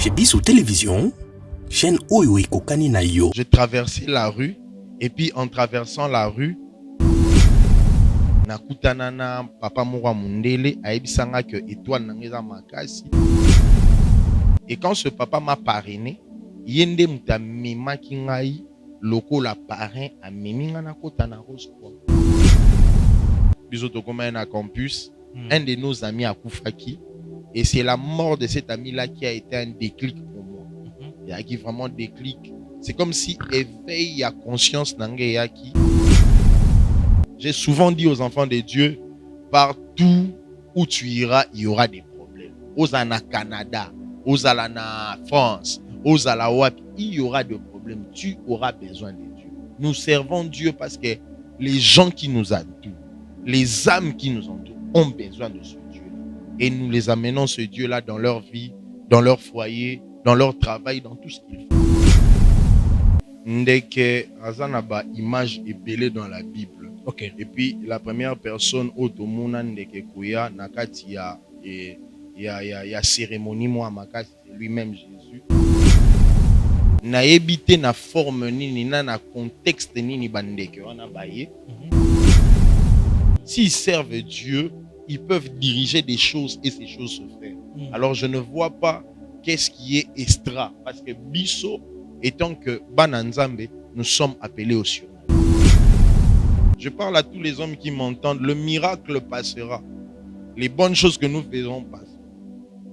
Chez Bissou Télévision, chaîne Oyo Kokani na yo. Je traversais la rue et puis en traversant la rue, nakutanana papa mwa mundele aibisanga que étoile nangeza makasi. Et quand ce papa m'a parrainé, yende muta mema kingai loko la parrain a meminga na kota na Rose Croix. Bisoto comme un campus, un de nos amis a Koufaki. Et c'est la mort de cet ami-là qui a été un déclic pour moi. Il y a qui vraiment déclic. C'est comme si éveille à conscience n'angeyaki. J'ai souvent dit aux enfants de Dieu, partout où tu iras, il y aura des problèmes. Aux Ana Canada, aux Alana France, aux Alawap, il y aura des problèmes. Tu auras besoin de Dieu. Nous servons Dieu parce que les gens qui nous entourent, les âmes qui nous entourent, ont besoin de ce Dieu. Et nous les amenons ce Dieu-là dans leur vie, dans leur foyer, dans leur travail, dans tout ce qu'ils font. Ndeke azanaba image est belle dans la Bible. Okay. Et puis la première personne otomona ndeke kuya nakati ya cérémonie moi makasi c'est lui-même Jésus. Na ebité na forme nini na contexte nini bandeke wana baye. S'ils servent Dieu, ils peuvent diriger des choses et ces choses se faire. Alors je ne vois pas qu'est-ce qui est extra. Parce que Bisso, étant que Bananzambe, nous sommes appelés au surnaturel. Je parle à tous les hommes qui m'entendent. Le miracle passera. Les bonnes choses que nous faisons passent.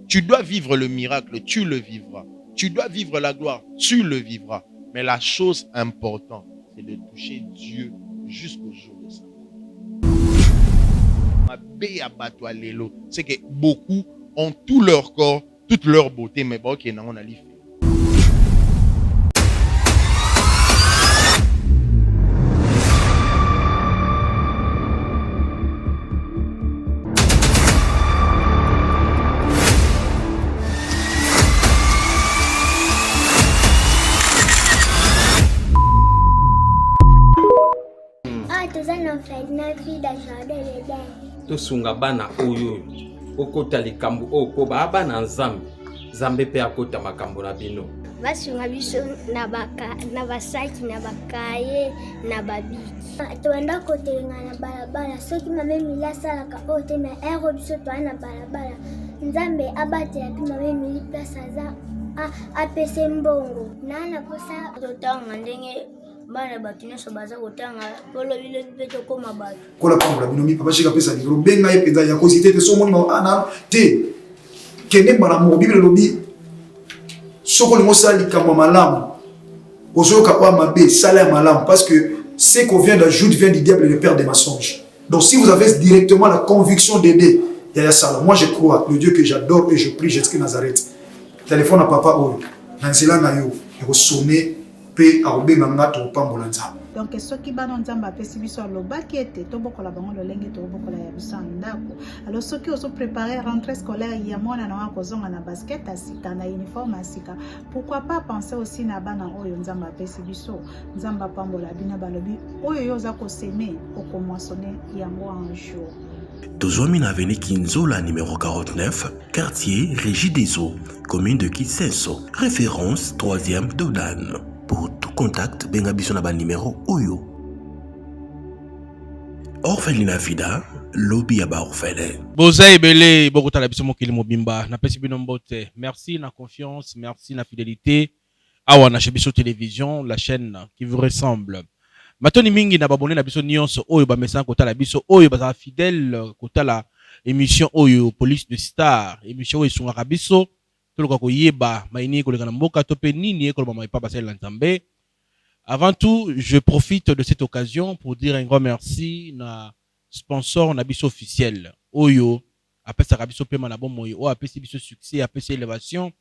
Tu dois vivre le miracle, tu le vivras. Tu dois vivre la gloire, tu le vivras. Mais la chose importante, c'est de toucher Dieu jusqu'au jour de sa mort. C'est que beaucoup ont tout leur corps, toute leur beauté, mais bon, qui n'en a fait. Tosunga bana oyo okota likambo oko ba bana nzambe nzambe pe akota makambo na bino basunga biso na basaki na bakaye na babiki toenda kotelenga na balabala soki mame milasalaka oyo te na ero biso toa na balabala nzambe abatela mpe mame mili place aza apese mbongo nana posa totanga ndenge bana bato nyonso baza kotanga polobile mpe tokóma bato kola pambola bino mi papa shika pesa likolo benga ye mpenza ya kozite te so moni ana te kende mbala moko bibele lobi soko lingo sala likambo malamu ozoyoka oya mabe sala ya malamu parce que ce qu'on vient d'ajoute vient du diable et le père des mensonges. Donc si vous avez directement la conviction d'aider Yaya Sala, moi je crois le Dieu que j'adore et je prie Jésus Nazareth. Téléphone à papa oyo nanzela na yo eko sonner pe arobenga ngato pambola nzambe. Donc soki bana nzambe apesi biso alobaki ete tobokola bango lolenge tobokola ya biso ndako. Alors soki ozo préparer rentrée scolaire ya mwana na wako zonga na basket asika na uniforme asika, pourquoi pas penser aussi na bana oyo nzambe apesi biso nzambe pambola bina balobi oyo yoza ko semer oko moissonner yango un jour. Tozwami na avenue Kinzola numéro 49, quartier Régie des Eaux, commune de Kitsenso, référence 3e Dodan. Pour tout contact, benga biso na ba numéro Oyo. Orphelinat Vida, lobby ya ba orphelin. Boza ebele bokota la biso mokili mobimba na pesi bino mbote. Merci na confiance, merci na fidélité. Awa na Bisso Télévision, la chaîne qui vous ressemble. Matoni mingi na babone na biso nyonso oyo ba message kota la biso oyo ba fidèle kota la émission Oyo Police de Star, émission oyo sunga biso. Avant tout, je profite de cette occasion pour dire un grand merci na sponsor na biso officiel Oyo après ça biso paiement na bon moyo après biso succès après élévation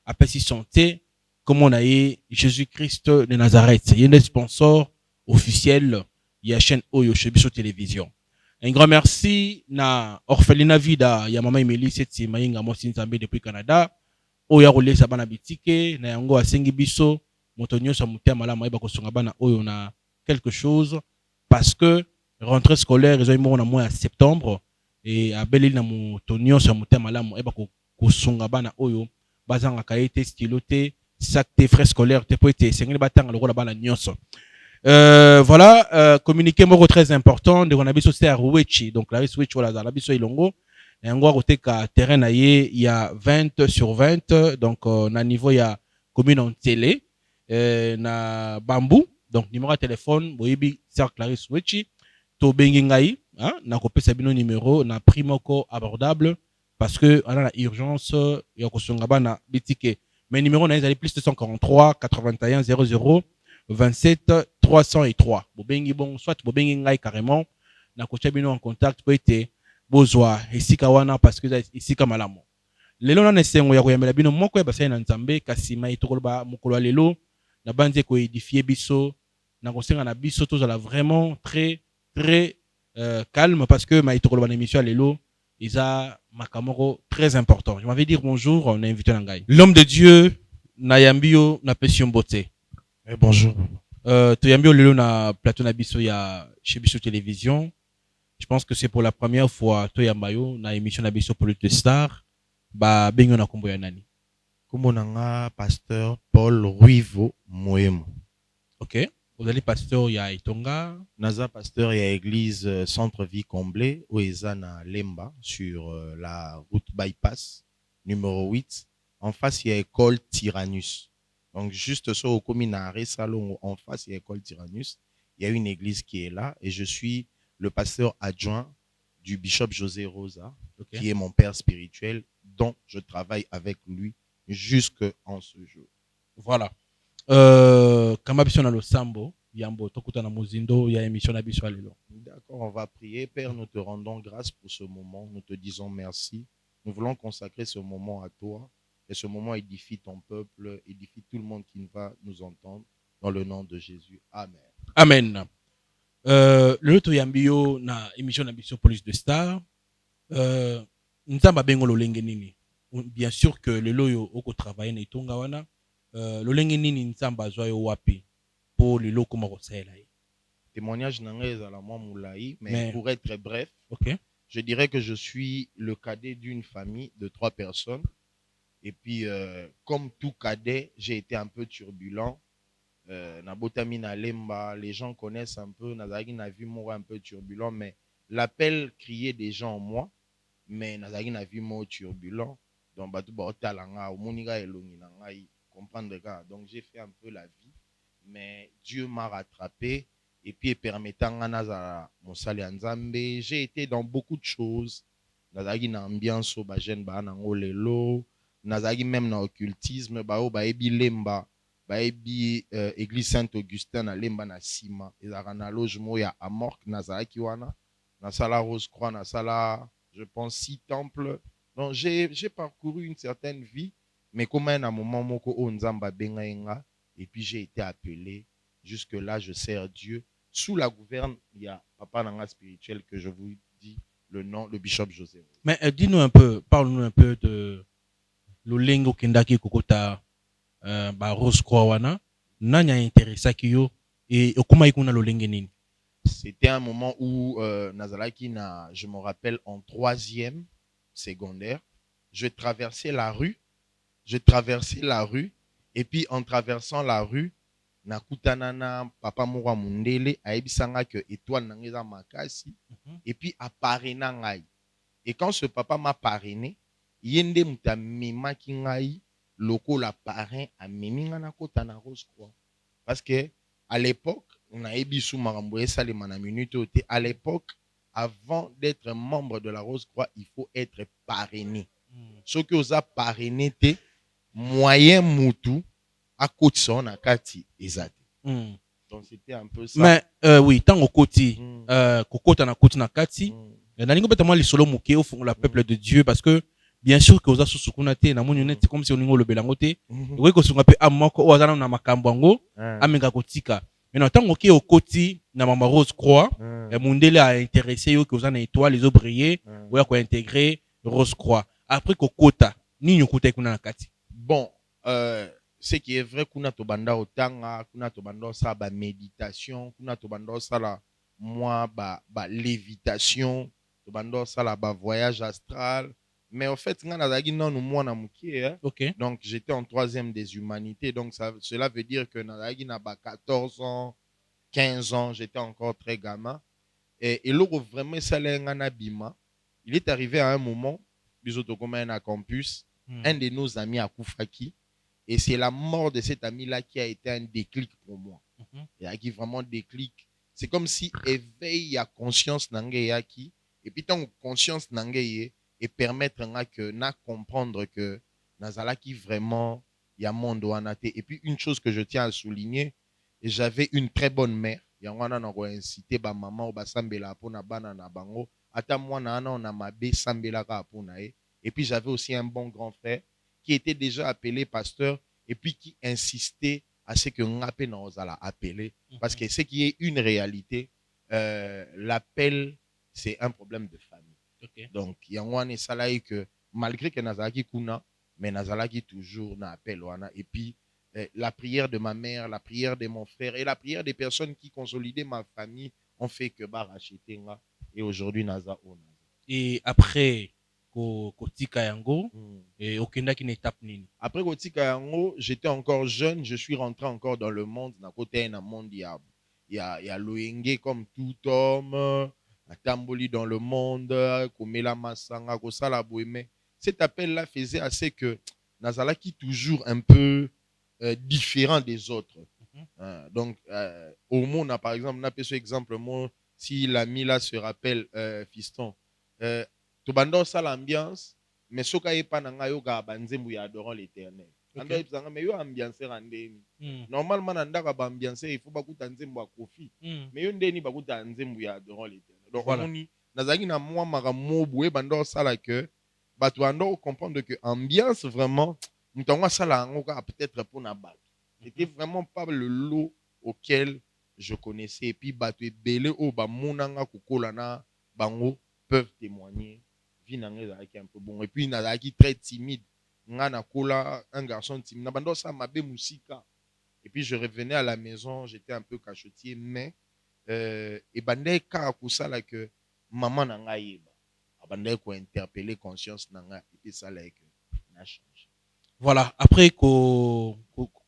après santé comme on a eu Jésus-Christ de Nazareth. Il y a un sponsor officiel il y a chaîne Oyo chez Bisso Télévision. Un grand merci na Orphelinat Vida ya mama Emily Seti Mainga Mosi Nzambe depuis Canada. Oya rolesa bana bitike na yango asengi biso moto nyonso mutema malamu ayeba kosunga bana oyo na quelque chose parce que rentrée scolaire ils ont na mois de septembre et abeleli na moto nyonso mutema malamu ayeba kosunga bana oyo bazanga kaite stylo te sac te frais scolaire te poete sengeli batanga lokola bana nyonso. Voilà, communiqué moko très important de Wanabiso c'est à Ruechi, donc la Ruechi wala za biso ilongo et ngwa côté ka terrain na ye il y a 20 sur 20 donc na niveau il y a commune en télé na bambou donc numéro de téléphone boyebi cercle la Ruechi to bengi ngai hein na kopesa bino numéro na prix moko abordable parce que on a la urgence ya kosunga bana bitike mais numéro na ezali plus 243 81 00 27 303. Bobengi bon, soit bobengi ngai carrément, na kocha bino en contact pour être bozwa esika wana parce que esika malamo. Lelo na nesengo ya koyamela bino moko ya basai na nzambe kasi mai tokoloba mokolo lelo na banze ko édifier biso na kosenga na biso tozala vraiment très calme parce que mai tokoloba na émission lelo isa makamoko très important. Je m'avais dire bonjour, on a invité Nangai. L'homme de Dieu na yambio na passion beauté. Bonjour. Toyambio lelo na plateau na biso ya chez Biso Télévision. Je pense que c'est pour la première fois Toyambayo na émission na biso Police de Star. Ba bengo na kombo ya nani? Kombo nanga pasteur Paul Ruivo Moemo. OK. Vous allez pasteur ya Itonga. Naza pasteur ya église Centre Vie Comblé Oeza na Lemba sur la route bypass numéro 8 en face il y a école Tyrannus. Donc, juste sur au communaré salon en face, il y a l'école Tyrannus. Il y a une église qui est là et je suis le pasteur adjoint du bishop José Rosa, okay, qui est mon père spirituel, dont je travaille avec lui jusqu'en ce jour. Voilà. Kama biso na losambo, yambo tokuta na muzindo, ya émission na biso alelo. D'accord, on va prier. Père, nous te rendons grâce pour ce moment. Nous te disons merci. Nous voulons consacrer ce moment à toi. Et ce moment édifie ton peuple, édifie tout le monde qui va nous entendre. Dans le nom de Jésus. Amen. Amen. Le toyambio na émission na biso Police de Star. Nzamba bengo lolenge nini. Bien sûr que le loyo oko travailler na itonga wana. Lolenge nini nzamba zoyo wapi pour le loko moko sela. Témoignage nanga à la moi moulaï, mais pour être bref, okay, je dirais que je suis le cadet d'une famille de 3 personnes. Et puis, comme tout cadet, j'ai été un peu turbulent. Nabotami na Lemba, les gens connaissent un peu. Nazagi na vu moi un peu turbulent, mais l'appel criait des gens en moi. Mais Nazagi na vu moi turbulent. Donc, batu baotalanga, omoniga elongi na ngai, comprendre ka. Donc, j'ai fait un peu la vie, mais Dieu m'a rattrapé. Et puis, permettant à Nazara Monsali Nzambe, j'ai été dans beaucoup de choses. Nazagi na ambiance au bajen ba nango lelo. Nazagi même na occultisme bao baebi lemba baebi église Saint-Augustin na lemba na sima ezaka na logement ya Amorc nazaki wana na sala Rose Croix na sala je pense 6 temples. Donc j'ai parcouru une certaine vie mais comme un moment moko o nzamba benga et puis j'ai été appelé jusque là je sers Dieu sous la gouverne il y a papa nanga spirituel que je vous dis le nom le bishop José. Mais dis-nous un peu, parle-nous un peu de Lolengo kendaki kokota ba Rose Croix wana nanya intéressaki yo et okoma ikuna lolenge nini. C'était un moment où Nazalaki je me rappelle en 3e secondaire, je traversais la rue et puis en traversant la rue nakutanana papa mwa mundele aebisanga que étoile nangeza makasi et puis apparena ngai. Et quand ce papa m'a parrainé yende muta memaki ngai loko la parrain a meminga na kota na Rose Croix parce que à l'époque on a ebisu marambo esalema na minute ote à l'époque avant d'être membre de la Rose Croix il faut être parrainé. Ce que osa parrainé te moyen mutu à kotisa na kati ezate. Donc c'était un peu ça. Mais oui tango koti kokota na koti na kati na lingo beta moi li solo muke au fond la peuple de Dieu parce que bien sûr que oza susukuna te na moni net comme si oningo le belango te oui ko sunga pe amoko o azana na makambo ngo amenga kotika mais tango ke okoti na mama Rose Croix mundele a intéressé yo que ozana étoile les briller ou ya ko intégrer Rose Croix après kokota nini okota kuna na kati. Bon ce qui est vrai kuna to banda otanga kuna to banda sa ba méditation kuna to banda sa la moi ba lévitation to banda sa la ba voyage astral Mais en fait, nga nazalaki nanu mwana mukie, hein. Ok. Donc j'étais en troisième des humanités. Donc cela veut dire que nazalaki na ba 14 ans, 15 ans, j'étais encore très gamin. Et l'eau vraiment nga bima. Il est arrivé à un moment, bisoto comme un campus, un de nos amis à Koufaki. Et c'est la mort de cet ami-là qui a été un déclic pour moi. Il a qui vraiment déclic. C'est comme si éveil à conscience nangeyaki. Et puis tant conscience nangeye et permettre que na comprendre que nazala qui vraiment il y a monde wanate. Et puis une chose que je tiens à souligner, j'avais une très bonne mère. Yangwana na ko inciter ba maman ou ba sambela pona bana na bango. Ata mwana ana on a mabe sambela ka pona e. Et puis j'avais aussi un bon grand frère qui était déjà appelé pasteur et puis qui insistait à ce que ngape na ozala appelé parce que c'est qui est une réalité, l'appel c'est un problème de famille. Okay. Donc yangwana salaï que malgré que nazalaki kuna mais nazalaki toujours na appel wana et puis la prière de ma mère, la prière de mon frère et la prière des personnes qui consolidaient ma famille ont fait que bah racheter nga et aujourd'hui naza ona. Et après kotika yango et okendaki na étape nini? Après kotika yango, j'étais encore jeune, je suis rentré encore dans le monde na côté na monde il y a loenge comme tout homme, atamboli dans le monde, komela masanga kosala boeme. Cet appel là faisait assez que nazalaki toujours un peu différent des autres. Donc, au monde, par exemple, on a ce exemple, moi, si l'ami là se rappelle, fiston, tu bandes ça l'ambiance, mais ce qu'il pas dans yo gabanzembu ya adorant l'éternel. Mais yo ambiance randeni. Normalement, dans la ambiance, il faut pas que nzembu a kofi. Mais yo ndeni ba kuta nzembu ya adorant l'éternel. Donc, on dit, nazaki na moi maramo boué bandos ça là que, bah tu ando comprendre que ambiance vraiment. Peut-être pour Nabat. C'était vraiment pas le lot auquel je connaissais. Et puis, Batou et Belé, au Bamonanga, Kukolana, Bango peuvent témoigner. Vinanga, un peu bon. Et puis, Nazaki très timide. Ngana Kola, un garçon timide. Nabando, ça m'a musika. Et puis, je revenais à la maison, j'étais un peu cachotier, mais, et Bandé, Karakusa, là, que maman n'a yeba. Bandé, ko interpeller conscience, nanga, et puis ça, là, que n'a changé. Voilà, après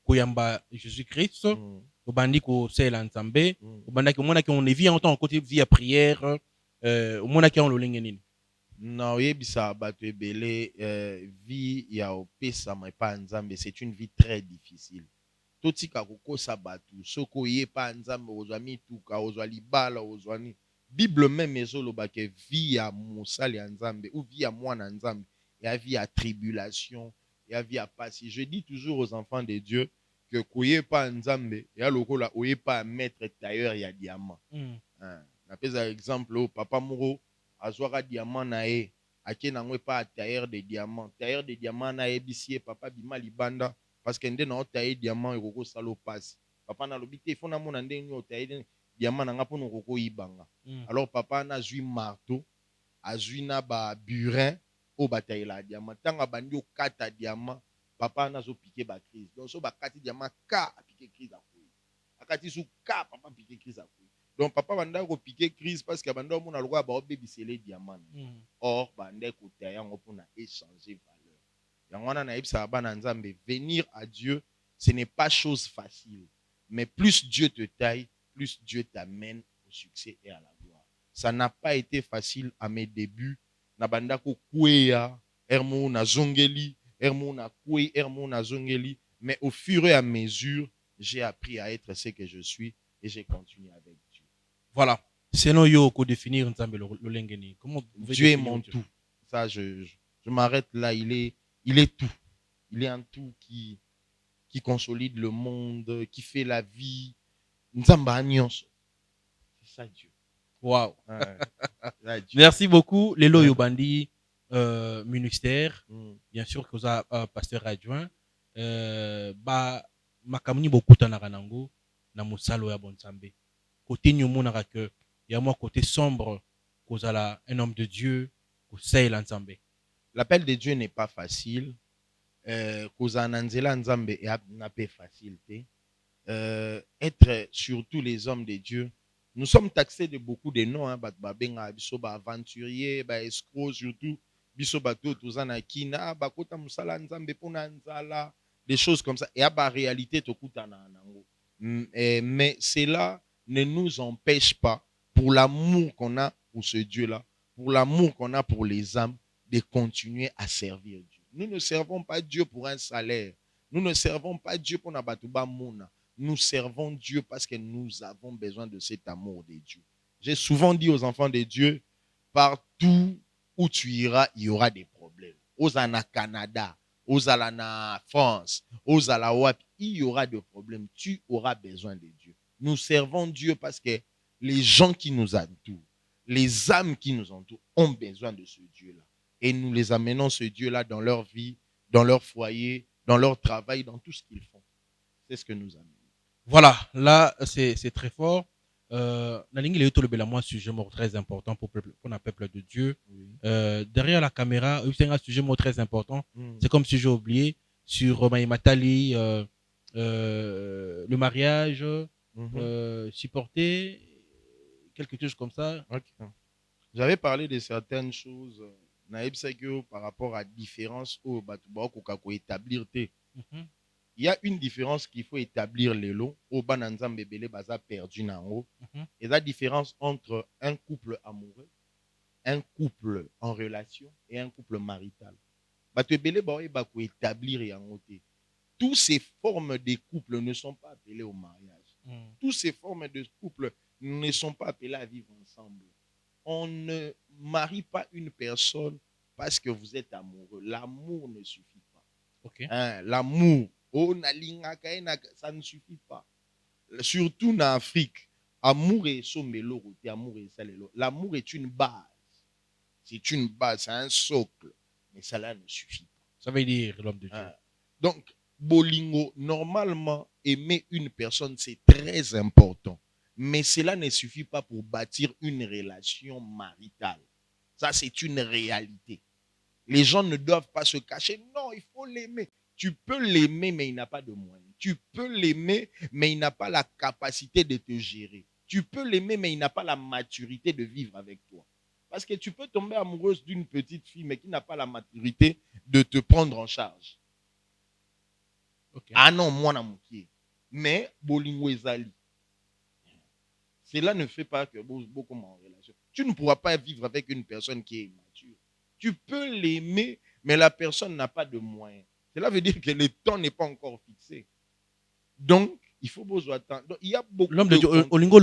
koyamba Jésus-Christ, obandi ko sela nzambe, obanda ki mona ki on vit en temps côté vie à prière, mona ki on lo lengeni. Non, yebisa batu ebele vie ya opesa ma pa nzambe, c'est une vie très difficile. Totika kokosa batu, soko ye pa nzambe ozwami tuka, ozwali bala, ozwani. Bible même ezoloba ke vie ya musali ya nzambe ou vie ya mwana nzambe, ya vie ya tribulation. Il y a pas si je dis toujours aux enfants de Dieu que koye pas nzambe ya lokola oye pas mettre tailleur ya diamant. Na pesa exemple au papa muro azwaka diamant na e ake na ngwe pas tailleur de diamant. Tailleur de diamant na e bisie papa bima libanda parce que ndé na tailler diamant ekoko salo passe. Papa na lobité fona mona ndé nyo tailler diamant na ngapo no koko ibanga. Alors papa na zui marteau, azui na ba burin au bataille la diamant tanga bandi au kata diamant papa na zo piqué ba crise donc so ba kati diamant ka piqué crise a koyi akati sou ka papa piqué crise a koyi donc papa banda ko piqué crise parce que banda mo na lwa ba obebisele diamant or banda ko tayango pour na échanger valeur yangwana na ibsa bana nzambe venir à Dieu ce n'est pas chose facile mais plus Dieu te taille plus Dieu t'amène au succès et à la gloire. Ça n'a pas été facile à mes débuts. Nabanda ko kweya ermo na zongeli ermo na kwe ermo na zongeli mais au fur et à mesure j'ai appris à être ce que je suis et j'ai continué avec Dieu. Voilà, selon yo ko définir nzambe lo lengeni comment Dieu est mon tout. Ça je m'arrête là, il est tout. Il est un tout qui consolide le monde, qui fait la vie. Nzamba nyonso. C'est ça Dieu. Wow. Merci beaucoup. Lelo Yobandi, ministère, bien sûr que vous avez pasteur adjoint. Makamuni beaucoup tanaranango na musalo ya bonsambe. Côté nyomona que y a moi côté sombre que la un homme de Dieu que c'est l'ensemble. L'appel de Dieu n'est pas facile. Cause ananzela nzambe n'a pas facilité. Être surtout les hommes de Dieu. Nous sommes taxés de beaucoup de noms, aventuriers, escrocs surtout. biso bato tozana kina bakota musala nzambe pona nzala, des choses comme ça. Et à la réalité tokutana nango. Mais cela ne nous empêche pas, pour l'amour qu'on a pour ce Dieu-là, pour l'amour qu'on a pour les âmes, de continuer à servir Dieu. Nous ne servons pas Dieu pour un salaire. Nous ne servons pas Dieu pour nabatuba mouna. Nous servons Dieu parce que nous avons besoin de cet amour de Dieu. J'ai souvent dit aux enfants de Dieu, partout où tu iras, il y aura des problèmes. Aux Ana Canada, aux Alana France, aux Alawap, il y aura des problèmes. Tu auras besoin de Dieu. Nous servons Dieu parce que les gens qui nous entourent, les âmes qui nous entourent ont besoin de ce Dieu-là. Et nous les amenons ce Dieu-là dans leur vie, dans leur foyer, dans leur travail, dans tout ce qu'ils font. C'est ce que nous amenons. Voilà, là, c'est très fort. Nalingi le tolo bela moi sujet mot très important pour un peuple de Dieu. Oui. Derrière la caméra, c'est un sujet mot très important. C'est comme si j'ai oublié sur Matali, le mariage, supporter quelque chose comme ça. Okay. J'avais parlé de certaines choses. Par rapport à différence au établir. Il y a une différence qu'il faut établir les lots au bananzam bébélé baza perdu nango. Et la différence entre un couple amoureux, un couple en relation et un couple marital. Batebélé baoye bako établir yangote. Toutes ces formes de couples ne sont pas appelées au mariage. Toutes ces formes de couples ne sont pas appelées à vivre ensemble. On ne marie pas une personne parce que vous êtes amoureux. L'amour ne suffit pas. Okay. Hein, l'amour, ça ne suffit pas. Surtout en Afrique, amour est somelo, amour est salelo. L'amour est une base. C'est une base, c'est un socle. Mais cela ne suffit pas. Ça veut dire l'homme de Dieu. Hein. Donc, Bolingo, normalement, aimer une personne, c'est très important. Mais cela ne suffit pas pour bâtir une relation maritale. Ça, c'est une réalité. Les gens ne doivent pas se cacher. Non, il faut l'aimer. Tu peux l'aimer, mais il n'a pas de moyens. Tu peux l'aimer, mais il n'a pas la capacité de te gérer. Tu peux l'aimer, mais il n'a pas la maturité de vivre avec toi. Parce que tu peux tomber amoureuse d'une petite fille, mais qui n'a pas la maturité de te prendre en charge. Okay. Ah non, moi, namoukié. Mais, bolingo ezali. Cela ne fait pas que beaucoup en relation. Tu ne pourras pas vivre avec une personne qui est immature. Tu peux l'aimer, mais la personne n'a pas de moyens. Cela veut dire que le temps n'est pas encore fixé. Donc, il faut besoin attendre. Donc, il y a beaucoup l'homme de Dieu, Olingo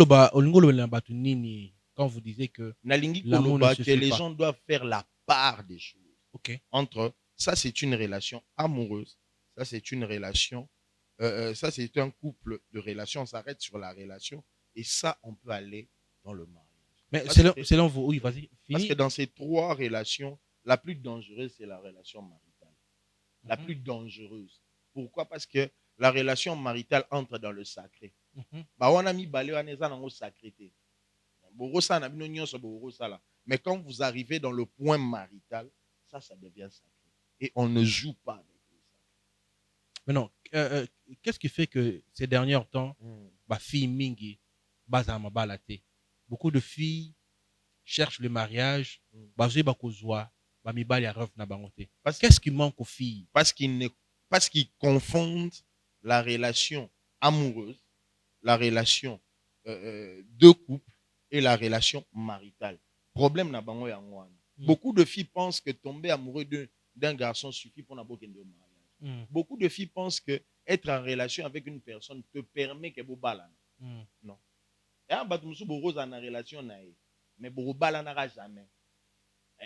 nini, quand vous disiez que l'amour ne suffit pas. Les gens doivent faire la part des choses. Okay. Entre, ça c'est une relation amoureuse, ça c'est une relation, ça c'est un couple de relations, on s'arrête sur la relation. Et ça, on peut aller dans le mariage. Mais selon vous, oui, vas-y. Parce que dans ces trois relations, la plus dangereuse, c'est la relation maritale. La plus dangereuse. Pourquoi? Parce que la relation maritale entre dans le sacré. Mais quand vous arrivez dans le point marital, ça devient sacré. Et on ne joue pas avec le sacré. Mais non, qu'est-ce qui fait que ces derniers temps, fille mingi, beaucoup de filles cherchent le mariage, qu'est-ce qui manque aux filles? Parce qu'ils confondent la relation amoureuse, la relation de couple et la relation maritale. Problème na bango ya ngwana. Beaucoup de filles pensent que tomber amoureux d'un garçon suffit pour n'avoir qu'un mariage. Beaucoup de filles pensent que être en relation avec une personne te permet que vous balana. Non. Et un batumusu boros en relation nae, mais boros balanara jamais.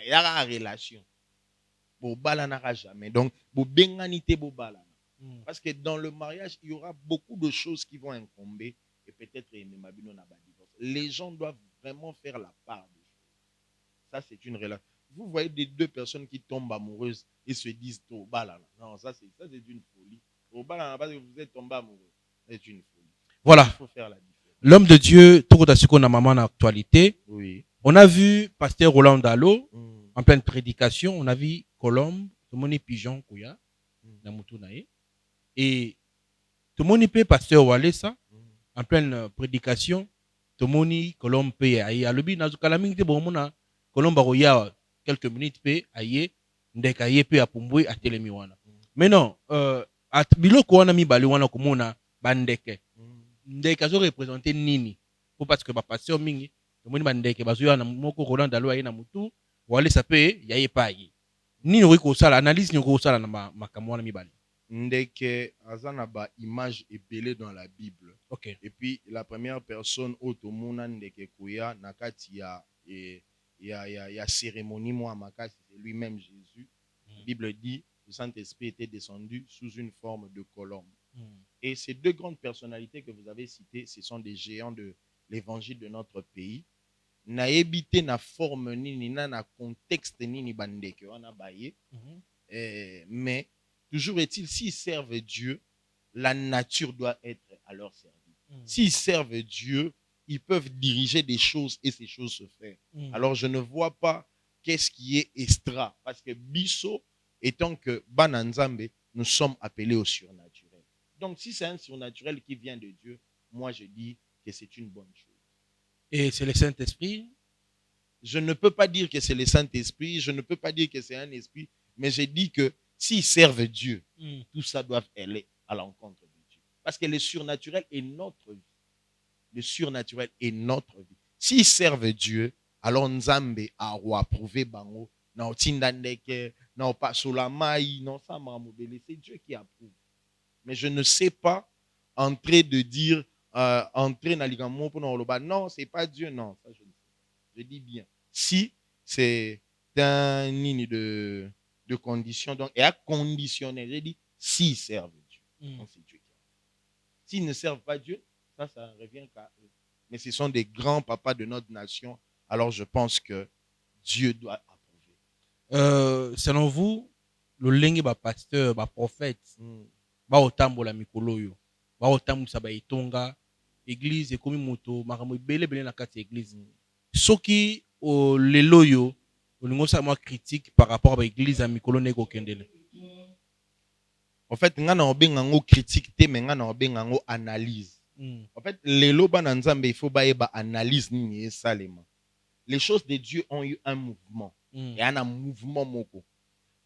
Il y a une relation. Boros balanara jamais. Donc, boros benganité boros balana. Parce que dans le mariage, il y aura beaucoup de choses qui vont incomber et peut-être les gens doivent vraiment faire la part des choses. Ça, c'est une relation. Vous voyez des deux personnes qui tombent amoureuses et se disent oh, balana. Non, ça c'est une folie. Oh, balana, parce que vous êtes tombé amoureux. C'est une folie. Voilà. Il faut faire la différence. L'homme de Dieu, tout ce qu'on a maman en actualité. Oui. On a vu pasteur Roland Dalo en pleine prédication. On a vu Colombe, tout le monde est pigeon, Kouya, et tout le monde est pasteur Walesa en pleine prédication. Tout le monde est Colombe, et à l'obi, Colombe, quelques minutes, aïe, ndeka ye pe apumbwe atelemi wana. Mais non, at biloko wana mibale wana komona bandeke. Ndeka zo représenter nini? Pour parce que ba pasteur mingi, tomoni bandeke bazo yana moko Roland Dalo aye na mutu, wale sape yaye paye. Nini wiko sala analyse ni ko sala na makambo wana mibale. Ndeke azana ba image épelée dans la Bible. OK. Et puis la première personne otomona ndeke kuya nakati ya cérémonie moi makasi c'est lui-même Jésus. La Bible dit le Saint-Esprit était descendu sous une forme de colombe. Et ces deux grandes personnalités que vous avez citées, ce sont des géants de l'évangile de notre pays. Na ebité na forme nini na contexte nini bandeke wana baye. Mais toujours est-il, s'ils servent Dieu, la nature doit être à leur service. S'ils servent Dieu, ils peuvent diriger des choses et ces choses se faire. Alors je ne vois pas qu'est-ce qui est extra. Parce que Bisso, étant que Bananzambe, nous sommes appelés au surnaturel. Donc si c'est un surnaturel qui vient de Dieu, moi je dis que c'est une bonne chose. Et c'est le Saint-Esprit? Je ne peux pas dire que c'est le Saint-Esprit, je ne peux pas dire que c'est un esprit, mais je dis que s'ils servent Dieu, tout ça doit aller à l'encontre de Dieu. Parce que le surnaturel est notre vie. Le surnaturel est notre vie. S'ils servent Dieu, alors Nzambe a roi prouvé bango, na otindandeke, na opasolamai, non ça mamobele, c'est Dieu qui approuve. Mais je ne sais pas entrer de dire entrer dans l'igamo pour nous non, c'est pas Dieu, non, ça je ne sais pas. Je dis bien. Si c'est un nini de conditions, donc, et à conditionner, j'ai dit, s'ils servent Dieu. Donc, c'est Dieu qui a. S'ils ne servent pas Dieu, ça revient qu'à eux. Mais ce sont des grands papas de notre nation, alors je pense que Dieu doit approuver. Selon vous, le lengi ba pasteur, ba prophète, ba otambola mikolo yo, ba otambusa ba itonga, église et komi moto, makambo belé na kati église. Soki o lelo yo, olingo sa moi critique par rapport à l'église à mikolo neko kendele. En fait, nga na obengango critique te, mais nga na obengango analyse. En fait, lelo ba nzambe il faut ba analyse ni salema. Les choses de Dieu ont eu un mouvement. Et un mouvement moko.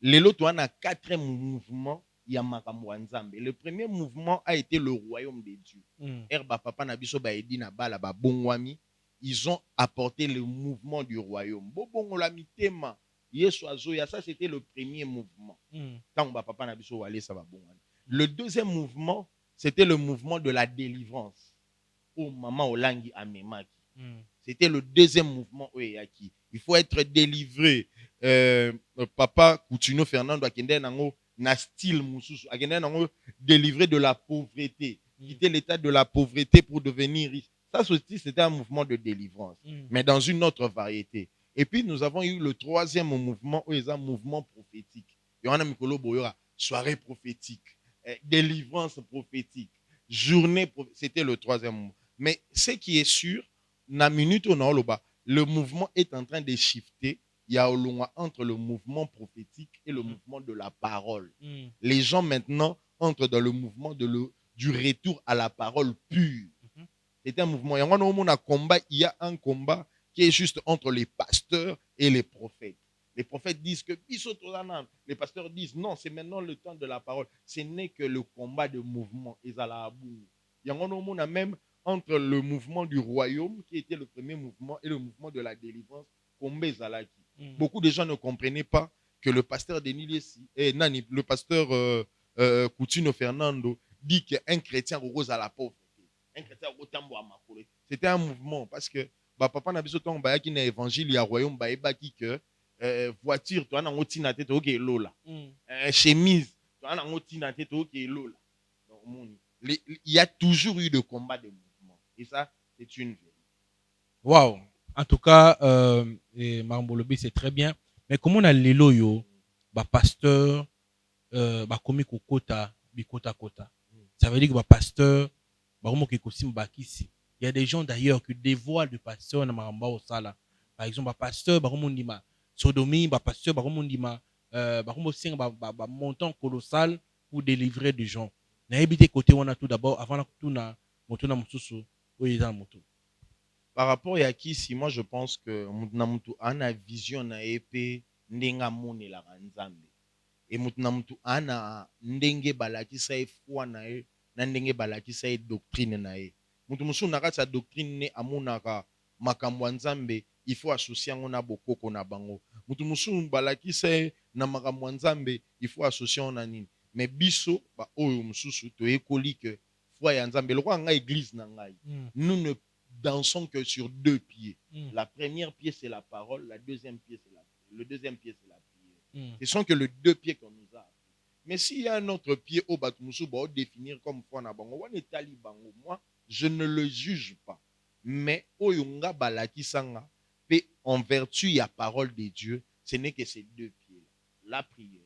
Lelo to ana 4 mouvements ya makambo nzambe. Le premier mouvement a été le royaume de Dieu. Erba papa na biso ba edi na bala ba bongwami. Ils ont apporté le mouvement du royaume. Bobongo la mitema. Ça, c'était le premier mouvement. Le deuxième mouvement, c'était le mouvement de la délivrance. Oh, maman Olangi Amemaki. C'était le deuxième mouvement. Il faut être délivré. Papa Coutinho Fernando Akende Nango na style Moussousou. Akende Nango délivré de la pauvreté. Quitter l'état de la pauvreté pour devenir riche. Ça aussi, c'était un mouvement de délivrance. Mais dans une autre variété. Et puis, nous avons eu le troisième mouvement, où il y a un mouvement prophétique. Il y a un soirée prophétique, délivrance prophétique, journée prophétique. C'était le troisième mouvement. Mais ce qui est sûr, le mouvement est en train de shifter. Il y a entre le mouvement prophétique et le mouvement de la parole. Les gens maintenant entrent dans le mouvement du retour à la parole pure. C'est un mouvement. Il y a un combat qui est juste entre les pasteurs et les prophètes. Les prophètes disent que les pasteurs disent non, c'est maintenant le temps de la parole. Ce n'est que le combat de mouvement. Il y a même entre le mouvement du royaume, qui était le premier mouvement, et le mouvement de la délivrance, beaucoup de gens ne comprenaient pas que le pasteur le pasteur Coutinho Fernando dit qu'un chrétien rose à la pauvreté. Un chrétien rose. C'était un mouvement parce que papa na biso ton ba ki na évangile ya royaume ba ebaki que voiture to ana ngoti na tete oke lola chemise to ana ngoti na tete oke lola. Il y a toujours eu de combat de mouvement et ça c'est une vérité. Wow, en tout cas Mambolobi c'est très bien, mais comment on a lelo yo ba pasteur ba komi kokota bikota kota. Ça veut dire que ba pasteur ba komo ke kosim bakisi. Il y a des gens d'ailleurs qui dévoilent le pasteur na maramba au sala. Par exemple, le pasteur baromondima sodomie, le pasteur baromondima baromosinga ba montant colossal pour délivrer des gens. Na habité côté on a tout d'abord avant tout na motona mususu oyiza moto. Par rapport à qui si moi je pense que na mutu ana vision na épée ndenga amonelaka nzambe. Et mutu na mutu ana ndenge balakisa ye foi na ye na ndenge balakisa ye doctrine na ye. Mutu musu na kati ya doctrine ne amonaka makambo ya nzambe, il faut associer yango na bokoko na bango. Mutu musu balakisa ye na makambo ya nzambe, il faut associer yango na nini. Mais biso ba oyo mususu toyekoli que foi ya nzambe lokwa nga église na ngai. Nous ne dansons que sur deux pieds. La première pied c'est la parole, le deuxième pied c'est la prière. Ce sont que les deux pieds qu'on nous a. Mais s'il y a un autre pied au batumusu, on va définir comme foi na bango. Moi, je ne le juge pas. Mais oyunga balaki sanga pe en vertu il y a parole de Dieu, ce n'est que ces deux pieds, la prière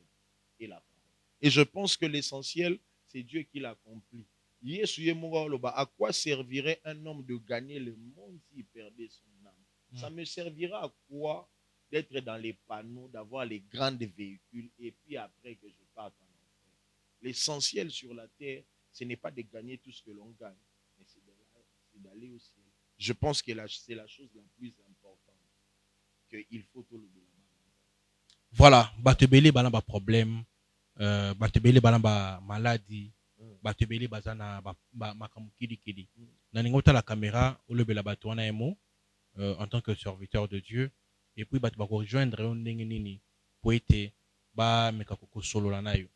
et la parole. Et je pense que l'essentiel, c'est Dieu qui l'accomplit. À quoi servirait un homme de gagner le monde s'il perdait son âme? Ça me servira à quoi d'être dans les panneaux, d'avoir les grands véhicules et puis après que je parte en enfer? L'essentiel sur la terre, ce n'est pas de gagner tout ce que l'on gagne, mais c'est d'aller au ciel. Je pense que c'est la chose la plus importante qu'il faut tout le monde. Voilà, batebele bana ba problème, batebele bana ba maladie, batebele bazana ba makamukidi kidi. Na ningota la caméra ou le bela batwana emo en tant que serviteur de Dieu et puis bat ba rejoindre on ndenge nini pour être ba mekako solo la nayo.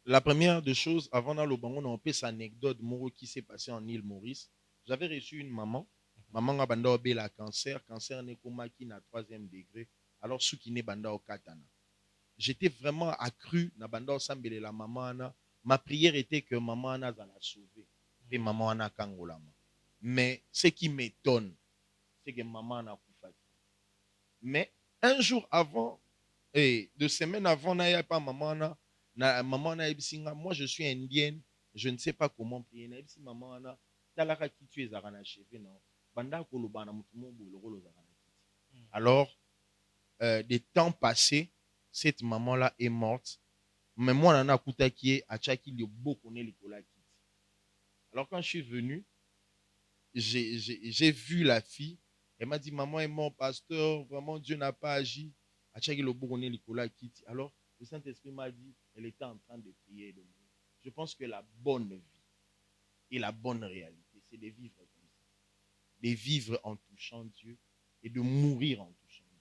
La première des choses, avant dans le bango, on a une anecdote qui s'est passée en île Maurice. J'avais reçu une maman. Maman a banda obé cancer n'est comme qui na 3e degré. Alors ce qui n'est banda au katana. J'étais vraiment accru na banda au sambele la maman. Ma prière était que maman na la sauver. Et maman na kangolama. Mais ce qui m'étonne, c'est que maman na koufati. Mais un jour avant, et 2 semaines avant, na ya pas maman na maman na ebisinga, moi je suis indienne, je ne sais pas comment prier. Na ebisi maman na talaka ki tu es arana cheve na banda ko lo bana mutu mo bo lo zarana kiti. Alors des temps passés, cette maman là est morte. Mais moi nana kuta ki e achaki le beaucoup ne likola kiti. Alors quand je suis venu, j'ai vu la fille, elle m'a dit maman est morte pasteur, vraiment Dieu n'a pas agi. Achaki le beaucoup ne likola kiti. Alors le Saint-Esprit m'a dit, elle était en train de prier. Je pense que la bonne vie et la bonne réalité, c'est de vivre comme ça. De vivre en touchant Dieu et de mourir en touchant Dieu.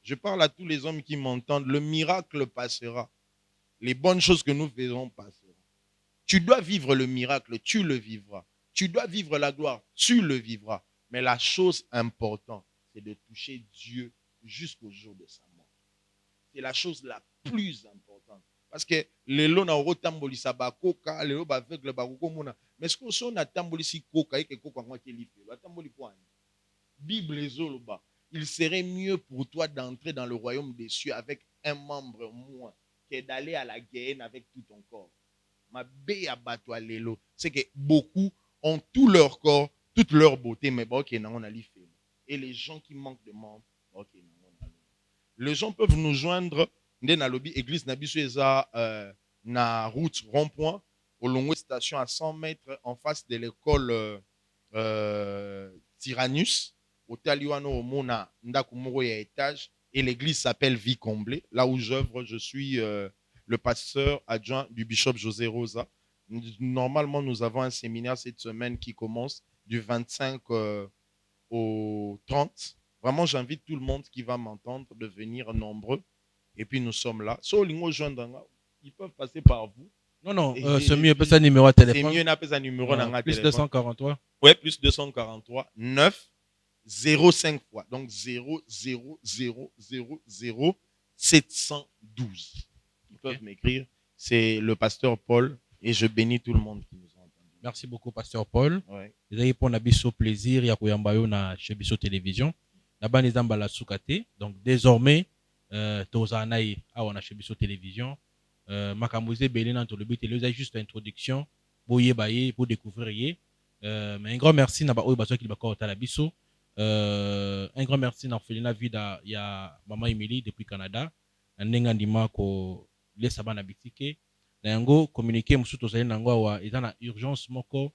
Je parle à tous les hommes qui m'entendent, le miracle passera. Les bonnes choses que nous faisons passeront. Tu dois vivre le miracle, tu le vivras. Tu dois vivre la gloire, tu le vivras. Mais la chose importante, c'est de toucher Dieu jusqu'au jour de sa mort. C'est la chose la plus importante. Parce que les lots na rotambolisa ba koka, les lots ba aveugle ba kokomona. Mais ce que son a tambolisi koka et que koka ngwa ke life. Ba tamboli kwa ni. Bible ezoloba. Il serait mieux pour toi d'entrer dans le royaume des cieux avec un membre moins que d'aller à la guerre avec tout ton corps. Ma bé abattoir lelo, c'est que beaucoup ont tout leur corps, toute leur beauté, mais bon, okay, on a life. Et les gens qui manquent de membres, okay, les gens peuvent nous joindre dans lobby église Nabiso Eza na route rond-point au long de station à 100 mètres en face de l'école Tyrannus au Taliwano au Mona Ndakumuro ya étage et l'église s'appelle Vie Comblée. Là où j'œuvre, je suis le pasteur adjoint du bishop José Rosa. Normalement, nous avons un séminaire cette semaine qui commence du 25 au 30. Vraiment, j'invite tout le monde qui va m'entendre de venir nombreux. Et puis, nous sommes là. Ils peuvent passer par vous. Non, c'est mieux, peut un numéro à téléphone. C'est mieux, n'a un numéro dans plus 243. Oui, plus 243, 9, 05 fois. Donc, 0, 0, 0, 0, 0, 712. Ils peuvent m'écrire. C'est le pasteur Paul et je bénis tout le monde qui nous a entendus. Merci beaucoup, pasteur Paul. Ouais. Vous avez pour Nabiso plaisir, il y a Kouyambayo na chez Biso Télévision. Là-bas, les la soukate. Donc, désormais, Tozanaï, on a chez Biso Télévision. Makamouze Belén entre le but et le juste introduction. Boye baye pour découvrir. Mais un grand merci na ba oyo baso qui bako ta la Biso. Un grand merci na Felina Vida, il y a Maman Emily depuis Canada. Ndenga ndima ko lesa bana bitike. Na yango communiquer musu tozali nango wa ezana urgence moko.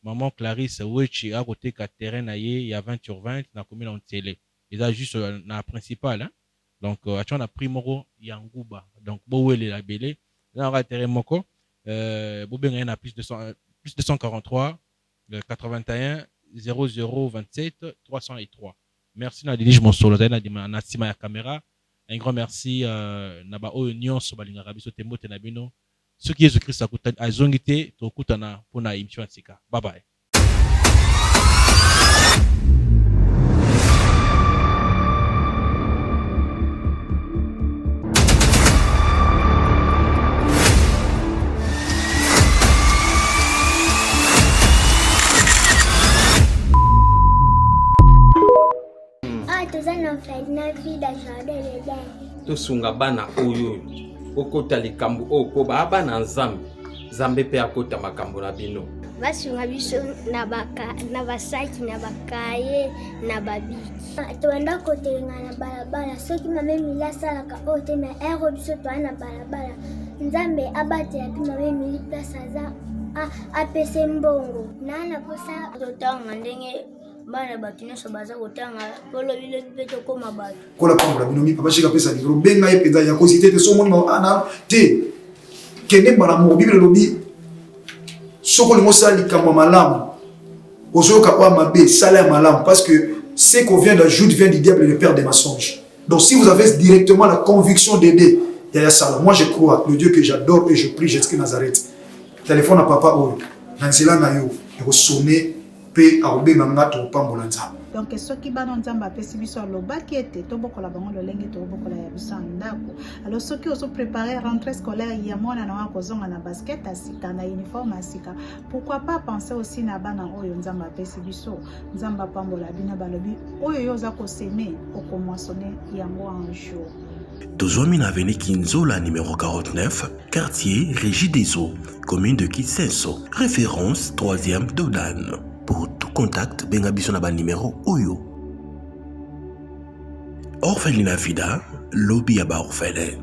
Maman Clarisse Wechi à côté ka terrain na ye, il y a 20 sur 20 na commune en télé. Ils a juste la principale hein. Donc, on a pris moko yanguba. Donc, bouwele la belé. Là, on va terre moko. Boubeng a plus de 143, 81, 0027, 303. Merci na dirige mon solo. Na sima ya caméra. Un grand merci naba oignon so balinga rabiso tembo tenabino. Ce qui est Jésus-Christ a zongité to kutana pona émission sika. Bye bye. tosunga bana oyo okota likambo oyo po bana nzambe nzambe mpe akota makambo na bino basunga biso na basaki na bakaye na babiki toenda kotelenga na balabala soki mamemili asalaka oyo te na ero biso toa na balabala nzambe abatela mpe mamemili place aza apese mbongo nana posa totanga ndenge bana bato nyonso baza kotanga polobile mpe tokóma bato kola pambola bino mipa bashika pesa likolo benga ye mpenza ya kosi te so omoni ana te kende mbala moko bibele elobi soki olingi osala likambo ya malamu ozoyoka oya mabe sala ya malamu parce que ce qu'on vient d'ajouter vient du diable et le père des mensonges. Donc si vous avez directement la conviction d'aider Yaya Sala, moi je crois le Dieu que j'adore et je prie Jésus Nazareth. Téléphone à papa oyo nanzela na yo ekosone pe aobenga ngato pambola nzambe. Donc soki bana nzambe apesi biso alobaki ete tobokola bango lolenge tobokola ya biso ndako. Alors soki ozo préparer rentrée scolaire ya mwana na kozonga na basket asika na uniforme asika, pourquoi pas penser aussi na bana oyo nzambe apesi biso nzambe pambola bina balobi oyo yoza ko semer okomoissonner yango un jour. Tozwami na avenue Kinzola numéro 49, quartier Régie des Eaux, commune de Kitsenso, référence 3e Dodan. Pour tout contact, bengabiso na ba numéro Oyo. Orphelinat Vida, lobby à ba orphelin.